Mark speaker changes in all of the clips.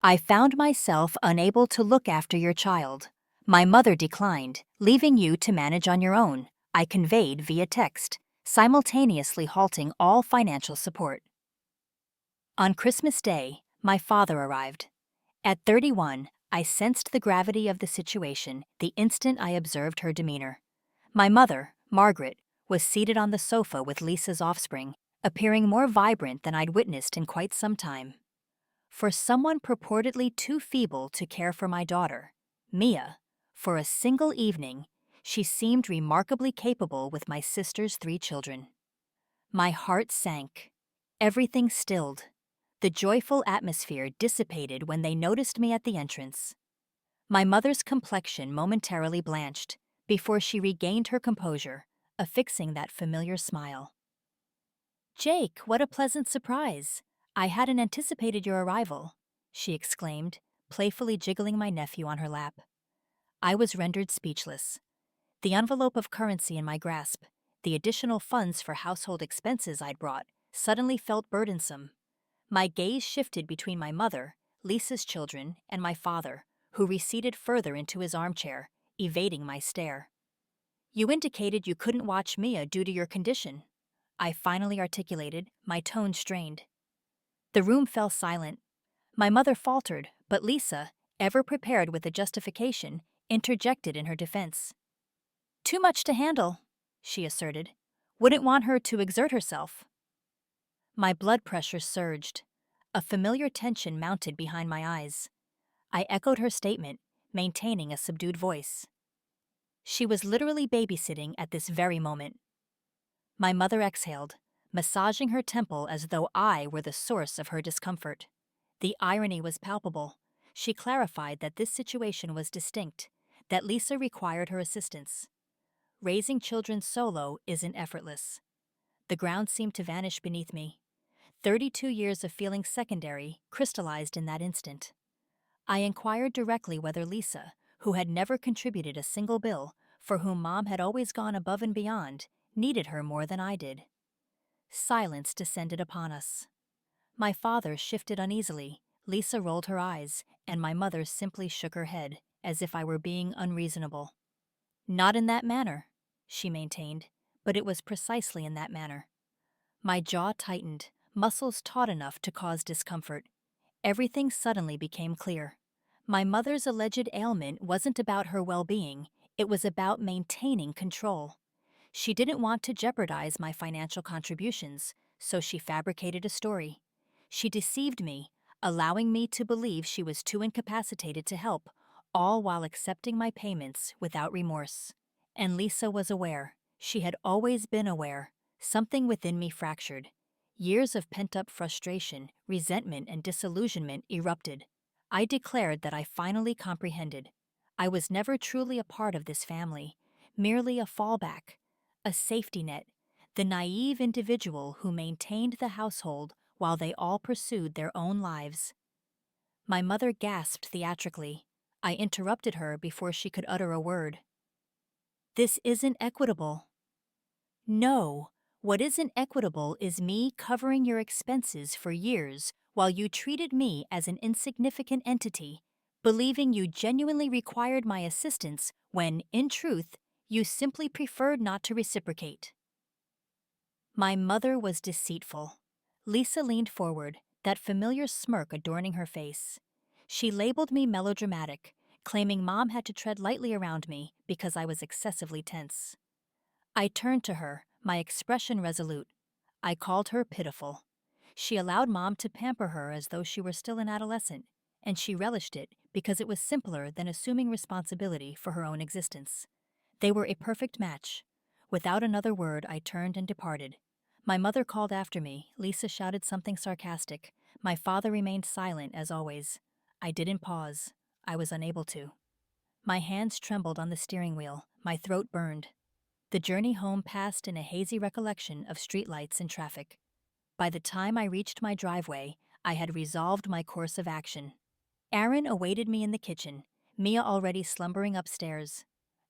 Speaker 1: I found myself unable to look after your child. My mother declined, leaving you to manage on your own, I conveyed via text, simultaneously halting all financial support. On Christmas Day, my father arrived. At 31, I sensed the gravity of the situation the instant I observed her demeanor. My mother, Margaret, was seated on the sofa with Lisa's offspring, appearing more vibrant than I'd witnessed in quite some time. For someone purportedly too feeble to care for my daughter, Mia, for a single evening, she seemed remarkably capable with my sister's 3 children. My heart sank. Everything stilled. The joyful atmosphere dissipated when they noticed me at the entrance. My mother's complexion momentarily blanched before she regained her composure, affixing that familiar smile. "Jake, what a pleasant surprise! I hadn't anticipated your arrival," she exclaimed, playfully jiggling my nephew on her lap. I was rendered speechless. The envelope of currency in my grasp, the additional funds for household expenses I'd brought, suddenly felt burdensome. My gaze shifted between my mother, Lisa's children, and my father, who receded further into his armchair, evading my stare. "You indicated you couldn't watch Mia due to your condition," I finally articulated, my tone strained. The room fell silent. My mother faltered, but Lisa, ever prepared with a justification, interjected in her defense. "Too much to handle," she asserted. "Wouldn't want her to exert herself." My blood pressure surged. A familiar tension mounted behind my eyes. I echoed her statement, maintaining a subdued voice. She was literally babysitting at this very moment. My mother exhaled, massaging her temple as though I were the source of her discomfort. The irony was palpable. She clarified that this situation was distinct, that Lisa required her assistance. Raising children solo isn't effortless. The ground seemed to vanish beneath me. 32 years of feeling secondary crystallized in that instant. I inquired directly whether Lisa, who had never contributed a single bill, for whom Mom had always gone above and beyond, needed her more than I did. Silence descended upon us. My father shifted uneasily, Lisa rolled her eyes, and my mother simply shook her head, as if I were being unreasonable. "Not in that manner," she maintained, but it was precisely in that manner. My jaw tightened, muscles taut enough to cause discomfort. Everything suddenly became clear. My mother's alleged ailment wasn't about her well-being, it was about maintaining control. She didn't want to jeopardize my financial contributions, so she fabricated a story. She deceived me, allowing me to believe she was too incapacitated to help, all while accepting my payments without remorse. And Lisa was aware. She had always been aware. Something within me fractured. Years of pent-up frustration, resentment, and disillusionment erupted. I declared that I finally comprehended. I was never truly a part of this family, merely a fallback, a safety net, the naive individual who maintained the household while they all pursued their own lives. My mother gasped theatrically. I interrupted her before she could utter a word. "This isn't equitable." "No, what isn't equitable is me covering your expenses for years while you treated me as an insignificant entity, believing you genuinely required my assistance when, in truth, you simply preferred not to reciprocate." My mother was deceitful. Lisa leaned forward, that familiar smirk adorning her face. She labeled me melodramatic, claiming Mom had to tread lightly around me because I was excessively tense. I turned to her, my expression resolute. I called her pitiful. She allowed Mom to pamper her as though she were still an adolescent, and she relished it because it was simpler than assuming responsibility for her own existence. They were a perfect match. Without another word, I turned and departed. My mother called after me. Lisa shouted something sarcastic. My father remained silent, as always. I didn't pause. I was unable to. My hands trembled on the steering wheel. My throat burned. The journey home passed in a hazy recollection of streetlights and traffic. By the time I reached my driveway, I had resolved my course of action. Aaron awaited me in the kitchen, Mia already slumbering upstairs.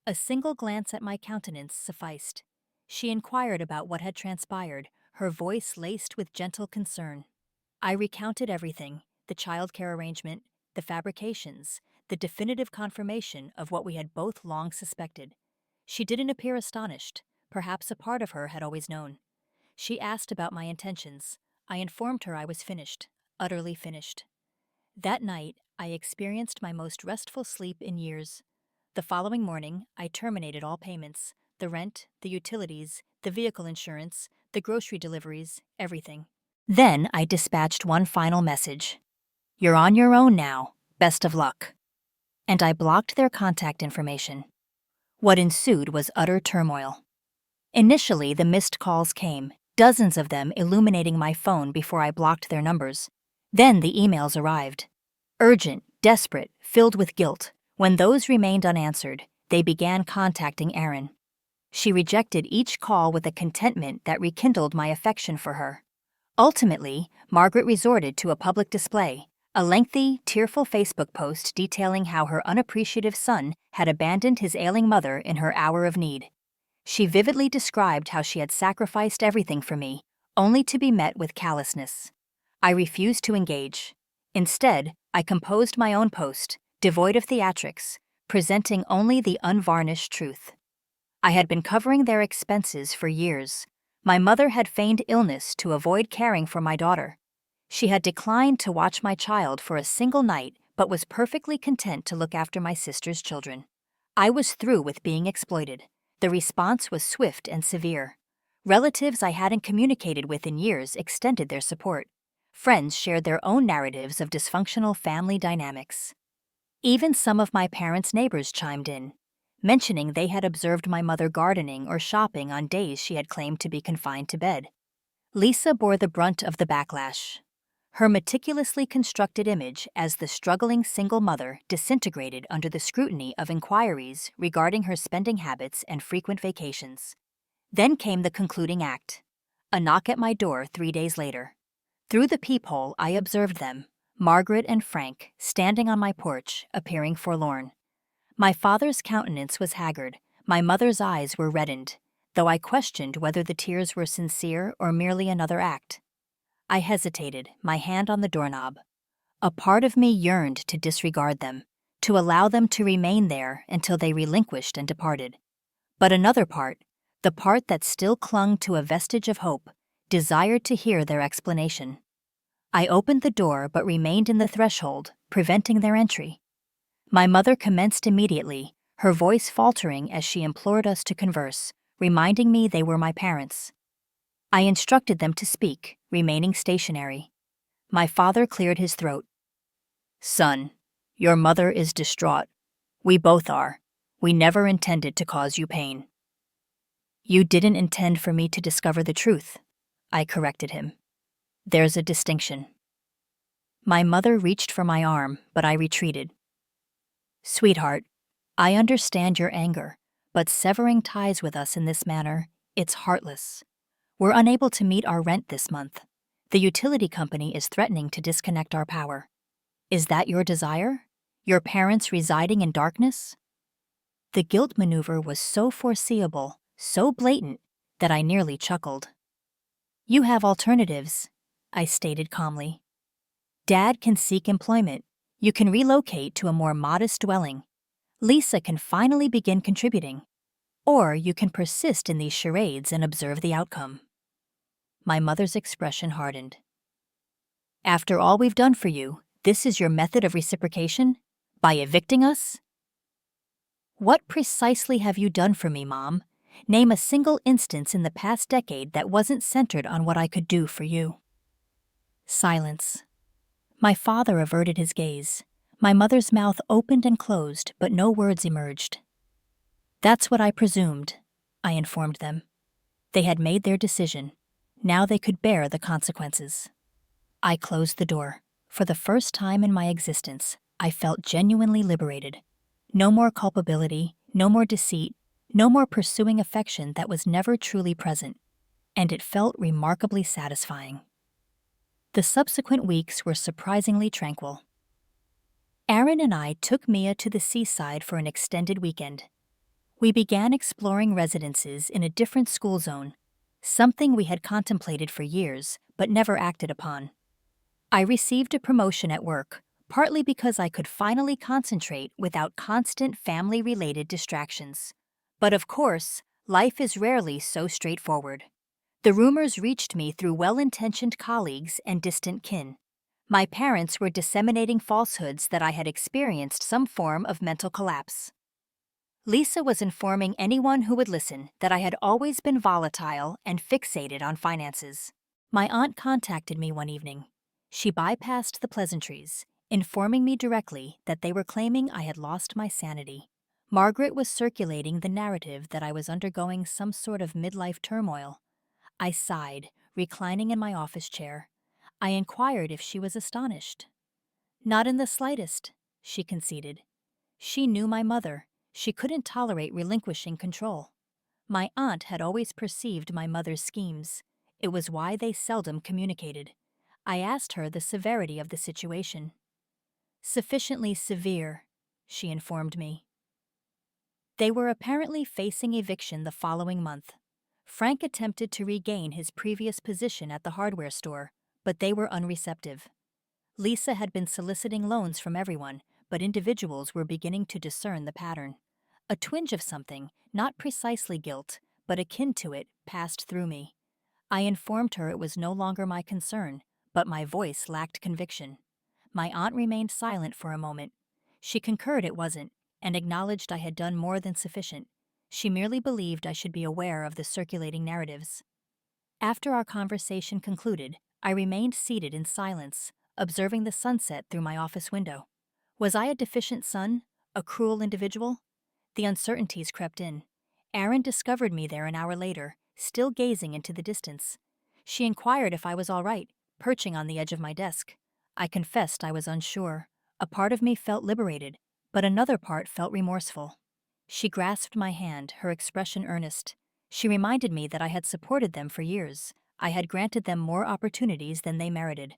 Speaker 1: A single glance at my countenance sufficed. She inquired about what had transpired, her voice laced with gentle concern. I recounted everything, the childcare arrangement, the fabrications, the definitive confirmation of what we had both long suspected. She didn't appear astonished. Perhaps a part of her had always known. She asked about my intentions. I informed her I was finished, utterly finished. That night, I experienced my most restful sleep in years. The following morning, I terminated all payments: the rent, the utilities, the vehicle insurance, the grocery deliveries, everything. Then I dispatched one final message: "You're on your own now. Best of luck." And I blocked their contact information. What ensued was utter turmoil. Initially, the missed calls came, dozens of them illuminating my phone before I blocked their numbers. Then the emails arrived. Urgent, desperate, filled with guilt. When those remained unanswered, they began contacting Erin. She rejected each call with a contentment that rekindled my affection for her. Ultimately, Margaret resorted to a public display, a lengthy, tearful Facebook post detailing how her unappreciative son had abandoned his ailing mother in her hour of need. She vividly described how she had sacrificed everything for me, only to be met with callousness. I refused to engage. Instead, I composed my own post, devoid of theatrics, presenting only the unvarnished truth. I had been covering their expenses for years. My mother had feigned illness to avoid caring for my daughter. She had declined to watch my child for a single night, but was perfectly content to look after my sister's children. I was through with being exploited. The response was swift and severe. Relatives I hadn't communicated with in years extended their support. Friends shared their own narratives of dysfunctional family dynamics. Even some of my parents' neighbors chimed in, mentioning they had observed my mother gardening or shopping on days she had claimed to be confined to bed. Lisa bore the brunt of the backlash. Her meticulously constructed image as the struggling single mother disintegrated under the scrutiny of inquiries regarding her spending habits and frequent vacations. Then came the concluding act: a knock at my door 3 days later. Through the peephole, I observed them, Margaret and Frank, standing on my porch, appearing forlorn. My father's countenance was haggard, my mother's eyes were reddened, though I questioned whether the tears were sincere or merely another act. I hesitated, my hand on the doorknob. A part of me yearned to disregard them, to allow them to remain there until they relinquished and departed. But another part, the part that still clung to a vestige of hope, desired to hear their explanation. I opened the door but remained in the threshold, preventing their entry. My mother commenced immediately, her voice faltering as she implored us to converse, reminding me they were my parents. I instructed them to speak, remaining stationary. My father cleared his throat. "Son, your mother is distraught. We both are. We never intended to cause you pain." "You didn't intend for me to discover the truth," I corrected him. "There's a distinction." My mother reached for my arm, but I retreated. "Sweetheart, I understand your anger, but severing ties with us in this manner, it's heartless. We're unable to meet our rent this month. The utility company is threatening to disconnect our power. Is that your desire? Your parents residing in darkness?" The guilt maneuver was so foreseeable, so blatant, that I nearly chuckled. "You have alternatives," I stated calmly. "Dad can seek employment. You can relocate to a more modest dwelling. Lisa can finally begin contributing. Or you can persist in these charades and observe the outcome." My mother's expression hardened. "After all we've done for you, this is your method of reciprocation? By evicting us?" "What precisely have you done for me, Mom? Name a single instance in the past decade that wasn't centered on what I could do for you." Silence. My father averted his gaze. My mother's mouth opened and closed, but no words emerged. "That's what I presumed," I informed them. They had made their decision. Now they could bear the consequences. I closed the door. For the first time in my existence, I felt genuinely liberated. No more culpability, no more deceit, no more pursuing affection that was never truly present. And it felt remarkably satisfying. The subsequent weeks were surprisingly tranquil. Aaron and I took Mia to the seaside for an extended weekend. We began exploring residences in a different school zone, something we had contemplated for years but never acted upon. I received a promotion at work, partly because I could finally concentrate without constant family-related distractions. But of course, life is rarely so straightforward. The rumors reached me through well-intentioned colleagues and distant kin. My parents were disseminating falsehoods that I had experienced some form of mental collapse. Lisa was informing anyone who would listen that I had always been volatile and fixated on finances. My aunt contacted me one evening. She bypassed the pleasantries, informing me directly that they were claiming I had lost my sanity. Margaret was circulating the narrative that I was undergoing some sort of midlife turmoil. I sighed, reclining in my office chair. I inquired if she was astonished. Not in the slightest, she conceded. She knew my mother. She couldn't tolerate relinquishing control. My aunt had always perceived my mother's schemes. It was why they seldom communicated. I asked her the severity of the situation. Sufficiently severe, she informed me. They were apparently facing eviction the following month. Frank attempted to regain his previous position at the hardware store, but they were unreceptive. Lisa had been soliciting loans from everyone, but individuals were beginning to discern the pattern. A twinge of something, not precisely guilt, but akin to it, passed through me. I informed her it was no longer my concern, but my voice lacked conviction. My aunt remained silent for a moment. She concurred it wasn't, and acknowledged I had done more than sufficient. She merely believed I should be aware of the circulating narratives. After our conversation concluded, I remained seated in silence, observing the sunset through my office window. Was I a deficient son? A cruel individual? The uncertainties crept in. Erin discovered me there an hour later, still gazing into the distance. She inquired if I was all right, perching on the edge of my desk. I confessed I was unsure. A part of me felt liberated, but another part felt remorseful. She grasped my hand, her expression earnest. She reminded me that I had supported them for years. I had granted them more opportunities than they merited.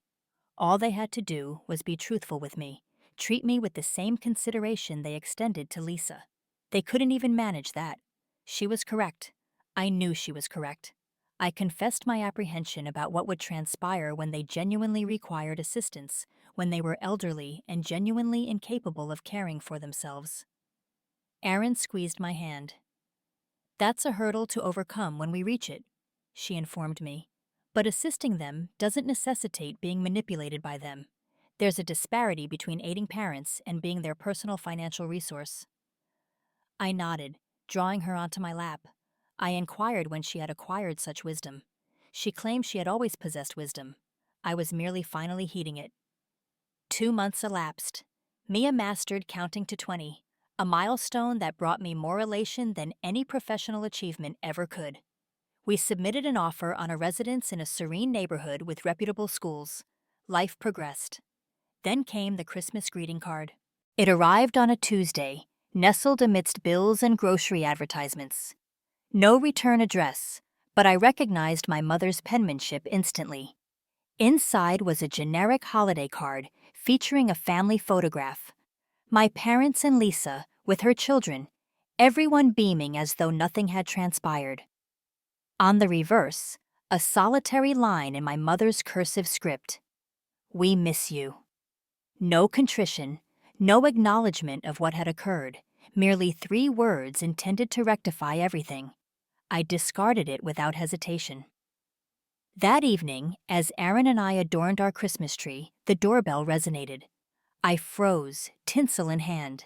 Speaker 1: All they had to do was be truthful with me, treat me with the same consideration they extended to Lisa. They couldn't even manage that. She was correct. I knew she was correct. I confessed my apprehension about what would transpire when they genuinely required assistance, when they were elderly and genuinely incapable of caring for themselves. Erin squeezed my hand. That's a hurdle to overcome when we reach it, she informed me. But assisting them doesn't necessitate being manipulated by them. There's a disparity between aiding parents and being their personal financial resource. I nodded, drawing her onto my lap. I inquired when she had acquired such wisdom. She claimed she had always possessed wisdom. I was merely finally heeding it. 2 months elapsed. Mia mastered counting to 20, a milestone that brought me more elation than any professional achievement ever could. We submitted an offer on a residence in a serene neighborhood with reputable schools. Life progressed. Then came the Christmas greeting card. It arrived on a Tuesday, nestled amidst bills and grocery advertisements. No return address, but I recognized my mother's penmanship instantly. Inside was a generic holiday card featuring a family photograph. My parents and Lisa, with her children, everyone beaming as though nothing had transpired. On the reverse, a solitary line in my mother's cursive script. We miss you. No contrition, no acknowledgement of what had occurred, merely 3 words intended to rectify everything. I discarded it without hesitation. That evening, as Erin and I adorned our Christmas tree, the doorbell resonated. I froze, tinsel in hand.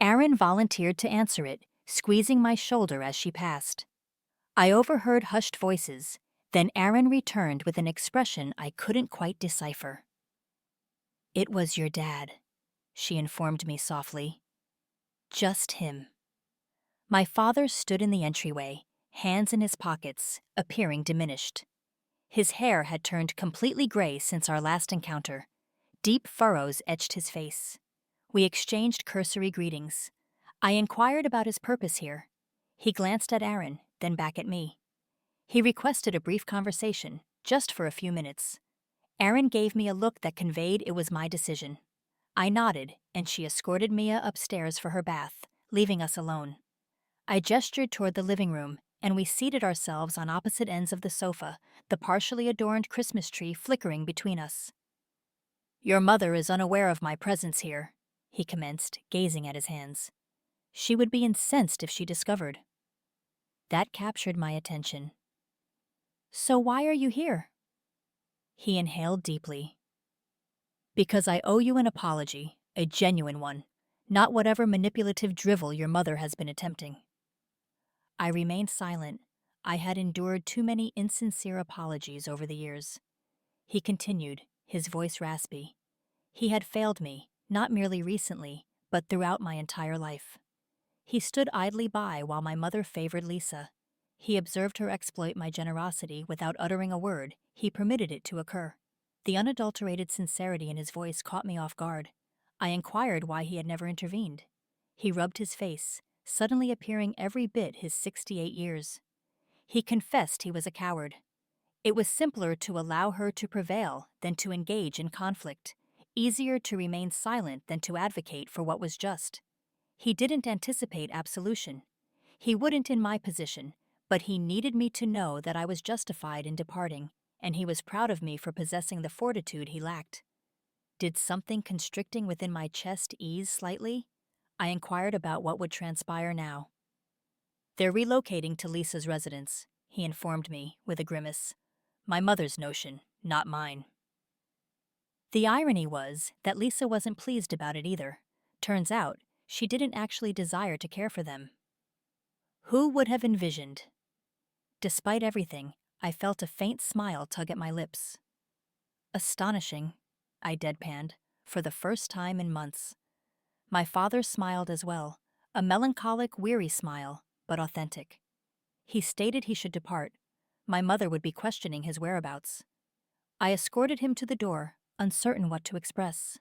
Speaker 1: Erin volunteered to answer it, squeezing my shoulder as she passed. I overheard hushed voices, then Erin returned with an expression I couldn't quite decipher. It was your dad, she informed me softly. Just him. My father stood in the entryway, hands in his pockets, appearing diminished. His hair had turned completely gray since our last encounter. Deep furrows etched his face. We exchanged cursory greetings. I inquired about his purpose here. He glanced at Erin, then back at me. He requested a brief conversation, just for a few minutes. Erin gave me a look that conveyed it was my decision. I nodded, and she escorted Mia upstairs for her bath, leaving us alone. I gestured toward the living room, and we seated ourselves on opposite ends of the sofa, the partially adorned Christmas tree flickering between us. Your mother is unaware of my presence here, he commenced, gazing at his hands. She would be incensed if she discovered. That captured my attention. So why are you here? He inhaled deeply. Because I owe you an apology, a genuine one, not whatever manipulative drivel your mother has been attempting. I remained silent. I had endured too many insincere apologies over the years. He continued, his voice raspy. He had failed me, not merely recently, but throughout my entire life. He stood idly by while my mother favored Lisa. He observed her exploit my generosity without uttering a word. He permitted it to occur. The unadulterated sincerity in his voice caught me off guard. I inquired why he had never intervened. He rubbed his face, suddenly appearing every bit his 68 years. He confessed he was a coward. It was simpler to allow her to prevail than to engage in conflict, easier to remain silent than to advocate for what was just. He didn't anticipate absolution. He wouldn't in my position, but he needed me to know that I was justified in departing, and he was proud of me for possessing the fortitude he lacked. Did something constricting within my chest ease slightly? I inquired about what would transpire now. They're relocating to Lisa's residence, he informed me, with a grimace. My mother's notion, not mine. The irony was that Lisa wasn't pleased about it either. Turns out, she didn't actually desire to care for them. Who would have envisioned? Despite everything, I felt a faint smile tug at my lips. Astonishing, I deadpanned, for the first time in months. My father smiled as well, a melancholic, weary smile, but authentic. He stated he should depart. My mother would be questioning his whereabouts. I escorted him to the door, uncertain what to express.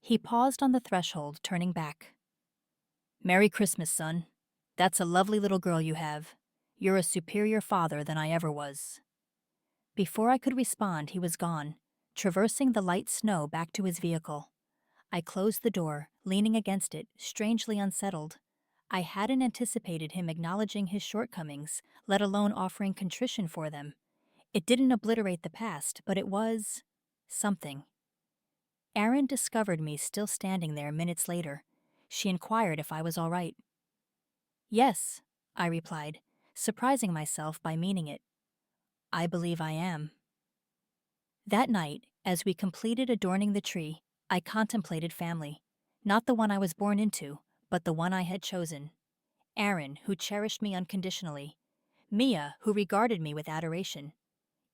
Speaker 1: He paused on the threshold, turning back. Merry Christmas, son. That's a lovely little girl you have. You're a superior father than I ever was. Before I could respond, he was gone, traversing the light snow back to his vehicle. I closed the door, leaning against it, strangely unsettled. I hadn't anticipated him acknowledging his shortcomings, let alone offering contrition for them. It didn't obliterate the past, but it was something. Erin discovered me still standing there minutes later. She inquired if I was all right. Yes, I replied, surprising myself by meaning it. I believe I am. That night, as we completed adorning the tree, I contemplated family. Not the one I was born into, but the one I had chosen. Erin, who cherished me unconditionally. Mia, who regarded me with adoration.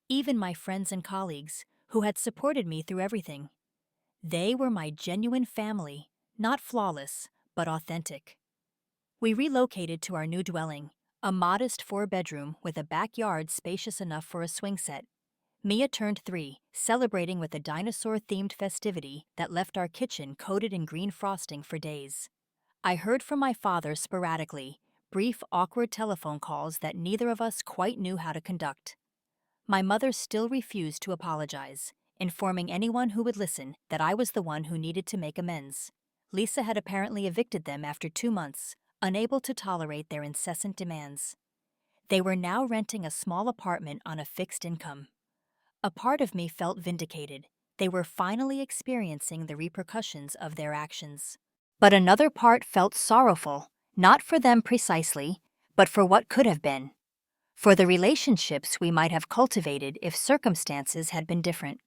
Speaker 1: Even my friends and colleagues, who had supported me through everything. They were my genuine family, not flawless, but authentic. We relocated to our new dwelling, a modest 4-bedroom with a backyard spacious enough for a swing set. Mia turned 3, celebrating with a dinosaur-themed festivity that left our kitchen coated in green frosting for days. I heard from my father sporadically, brief, awkward telephone calls that neither of us quite knew how to conduct. My mother still refused to apologize, informing anyone who would listen that I was the one who needed to make amends. Lisa had apparently evicted them after 2 months, unable to tolerate their incessant demands. They were now renting a small apartment on a fixed income. A part of me felt vindicated. They were finally experiencing the repercussions of their actions. But another part felt sorrowful, not for them precisely, but for what could have been. For the relationships we might have cultivated if circumstances had been different.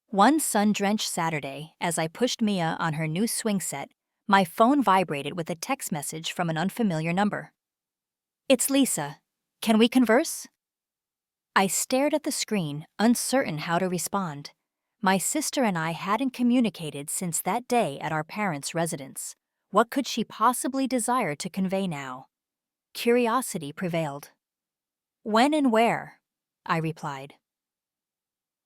Speaker 1: One sun-drenched Saturday, as I pushed Mia on her new swing set, my phone vibrated with a text message from an unfamiliar number. It's Lisa. Can we converse? I stared at the screen, uncertain how to respond. My sister and I hadn't communicated since that day at our parents' residence. What could she possibly desire to convey now? Curiosity prevailed. When and where? I replied.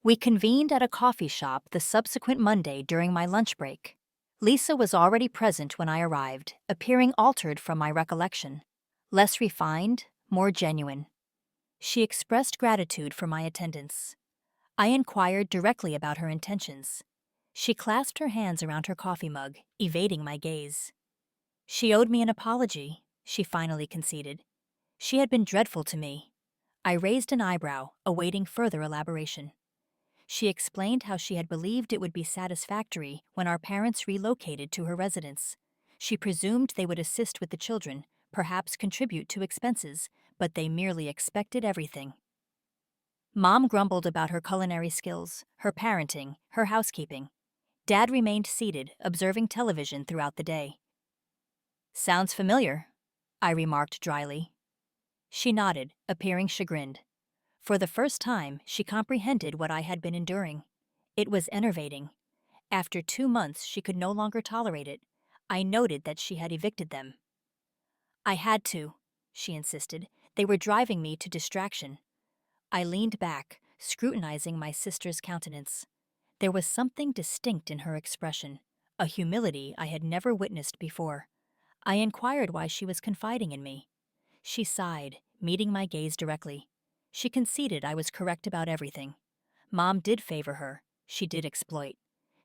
Speaker 1: We convened at a coffee shop the subsequent Monday during my lunch break. Lisa was already present when I arrived, appearing altered from my recollection. Less refined, more genuine. She expressed gratitude for my attendance. I inquired directly about her intentions. She clasped her hands around her coffee mug, evading my gaze. She owed me an apology, she finally conceded. She had been dreadful to me. I raised an eyebrow, awaiting further elaboration. She explained how she had believed it would be satisfactory when our parents relocated to her residence. She presumed they would assist with the children, perhaps contribute to expenses, but they merely expected everything. Mom grumbled about her culinary skills, her parenting, her housekeeping. Dad remained seated, observing television throughout the day. "Sounds familiar," I remarked dryly. She nodded, appearing chagrined. For the first time, she comprehended what I had been enduring. It was enervating. After 2 months, she could no longer tolerate it. I noted that she had evicted them. "I had to," she insisted. "They were driving me to distraction." I leaned back, scrutinizing my sister's countenance. There was something distinct in her expression, a humility I had never witnessed before. I inquired why she was confiding in me. She sighed, meeting my gaze directly. She conceded I was correct about everything. Mom did favor her. She did exploit.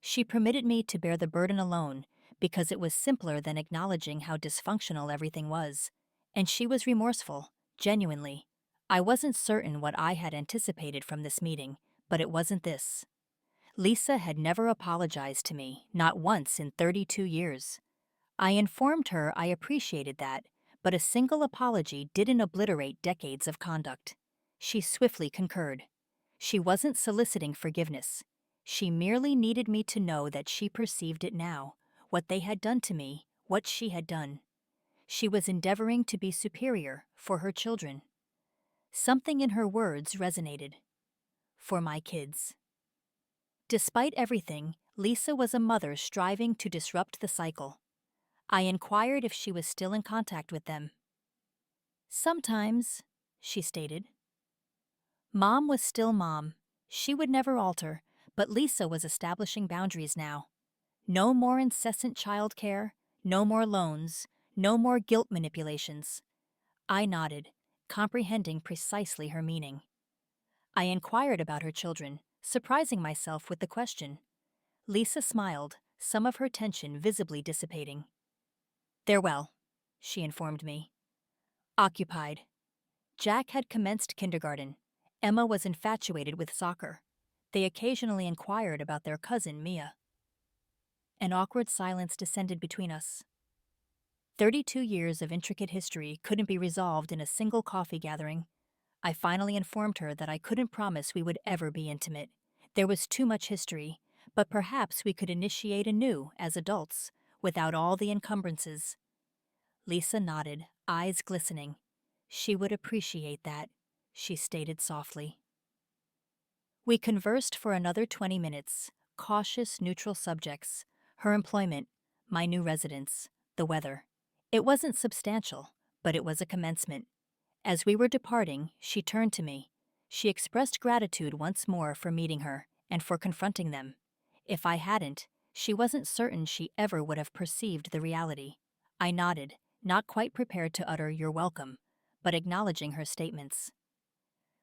Speaker 1: She permitted me to bear the burden alone because it was simpler than acknowledging how dysfunctional everything was. And she was remorseful, genuinely. I wasn't certain what I had anticipated from this meeting, but it wasn't this. Lisa had never apologized to me, not once in 32 years. I informed her I appreciated that, but a single apology didn't obliterate decades of conduct. She swiftly concurred. She wasn't soliciting forgiveness. She merely needed me to know that she perceived it now, what they had done to me, what she had done. She was endeavoring to be superior for her children. Something in her words resonated. For my kids. Despite everything, Lisa was a mother striving to disrupt the cycle. I inquired if she was still in contact with them. "Sometimes," she stated. Mom was still Mom. She would never alter, but Lisa was establishing boundaries now. No more incessant childcare, no more loans, no more guilt manipulations. I nodded, comprehending precisely her meaning. I inquired about her children, surprising myself with the question. Lisa smiled, some of her tension visibly dissipating. "They're well," she informed me. "Occupied." Jack had commenced kindergarten. Emma was infatuated with soccer. They occasionally inquired about their cousin, Mia. An awkward silence descended between us. 32 years of intricate history couldn't be resolved in a single coffee gathering. I finally informed her that I couldn't promise we would ever be intimate. There was too much history, but perhaps we could initiate anew as adults, without all the encumbrances. Lisa nodded, eyes glistening. She would appreciate that, she stated softly. We conversed for another 20 minutes, cautious, neutral subjects, her employment, my new residence, the weather. It wasn't substantial, but it was a commencement. As we were departing, she turned to me. She expressed gratitude once more for meeting her and for confronting them. If I hadn't, she wasn't certain she ever would have perceived the reality. I nodded, not quite prepared to utter "you're welcome," but acknowledging her statements.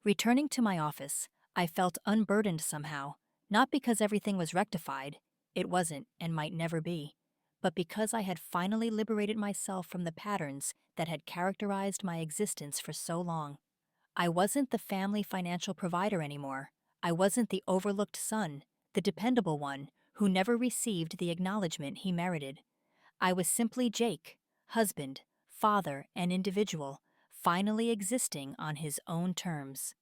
Speaker 1: Returning to my office, I felt unburdened somehow, not because everything was rectified, it wasn't and might never be, but because I had finally liberated myself from the patterns that had characterized my existence for so long. I wasn't the family financial provider anymore. I wasn't the overlooked son, the dependable one who never received the acknowledgement he merited. I was simply Jake, husband, father, and individual, finally existing on his own terms.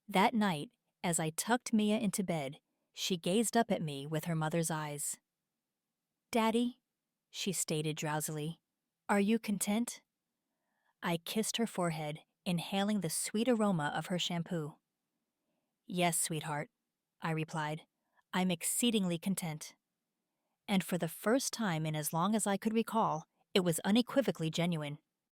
Speaker 1: That night, as I tucked Mia into bed, she gazed up at me with her mother's eyes. "Daddy," she stated drowsily, "are you content?" I kissed her forehead, inhaling the sweet aroma of her shampoo. "Yes, sweetheart," I replied. "I'm exceedingly content." And for the first time in as long as I could recall, it was unequivocally genuine.